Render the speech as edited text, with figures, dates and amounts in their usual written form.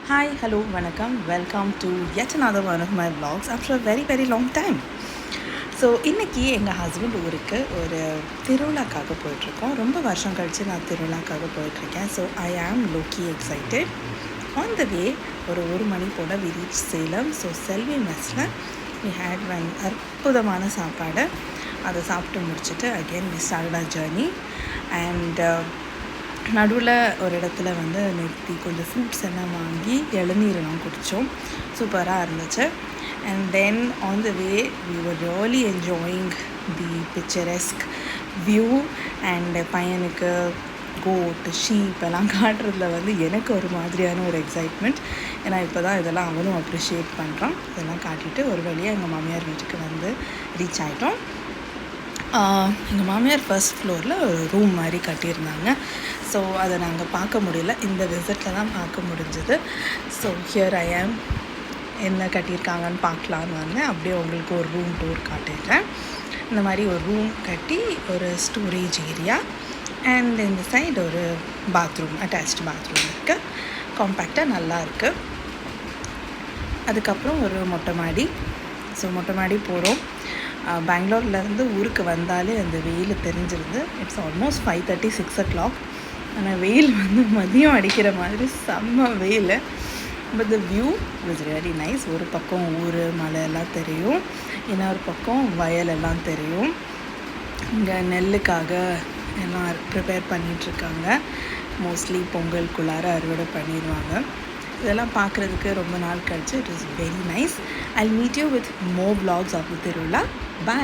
Hi, hello, vanakkam. Welcome to yet another one of my vlogs after a very, very long time. So இன்றைக்கி எங்கள் husband ஊருக்கு ஒரு திருவிழாக்காக போயிட்டுருக்கோம். ரொம்ப வருஷம் கழித்து நான் திருவிழாக்காக போயிட்டுருக்கேன். So I am low key excited. On the way ஒரு மணி போல் we reach Salem. So Selvi மெஸ்ஸில் வி ஹேட் ஒன் அற்புதமான சாப்பாடு. அதை சாப்பிட்டு முடிச்சுட்டு again we start our journey. And நடுவில் ஒரு இடத்துல வந்து நிறுத்தி கொஞ்சம் ஃப்ரூட்ஸ் எல்லாம் வாங்கி இளநீரெல்லாம் குடித்தோம். சூப்பராக இருந்துச்சு. And then on the way we were really enjoying the picturesque view. And பையனுக்கு கோட் ஷீப் எல்லாம் காட்டுறதுல வந்து எனக்கு ஒரு மாதிரியான ஒரு எக்ஸைட்மெண்ட். ஏன்னா இப்போ தான் இதெல்லாம் அவனும் அப்ரிஷியேட் பண்ணுறான். இதெல்லாம் காட்டிட்டு ஒரு வழியாக எங்கள் மாமியார் வீட்டுக்கு வந்து ரீச் ஆகிட்டோம். எங்கள் மாமியார் ஃபர்ஸ்ட் ஃப்ளோரில் ஒரு ரூம் மாதிரி கட்டியிருந்தாங்க. ஸோ அதை நாங்கள் பார்க்க முடியல, இந்த விசிட்டில் தான் பார்க்க முடிஞ்சது. ஸோ ஹியர் ஐ ஆம், என்ன கட்டியிருக்காங்கன்னு பார்க்கலான்னு வந்தேன். அப்படியே உங்களுக்கு ஒரு ரூம் டூர் காட்டிடுறேன். இந்த மாதிரி ஒரு ரூம் கட்டி ஒரு ஸ்டோரேஜ் ஏரியா அண்ட் இந்த சைடு ஒரு பாத்ரூம், அட்டாச்டு பாத்ரூம் இருக்குது. காம்பேக்டாக நல்லா இருக்குது. அதுக்கப்புறம் ஒரு மொட்டை மாடி. ஸோ மொட்டை மாடி போகிறோம். பெங்களூர்லேருந்து ஊருக்கு வந்தாலே அந்த வெயில் தெரிஞ்சிருது. It's almost 5:30, 6 o'clock. ஆனால் வெயில் வந்து மதியம் அடிக்கிற மாதிரி செம்ம வெயில். But the view was very nice. ஒரு பக்கம் ஊர் மலை எல்லாம் தெரியும், இன்னொரு பக்கம் வயலெல்லாம் தெரியும். இங்கே நெல்லுக்காக எல்லாம் ப்ரிப்பேர் பண்ணிகிட்ருக்காங்க. மோஸ்ட்லி பொங்கலுக்குள்ளார அறுவடை பண்ணிடுவாங்க. இதெல்லாம் பார்க்குறதுக்கு ரொம்ப நாள் கழிச்சு it is very nice. I meet you with more vlogs of the thiruvizha. Bye.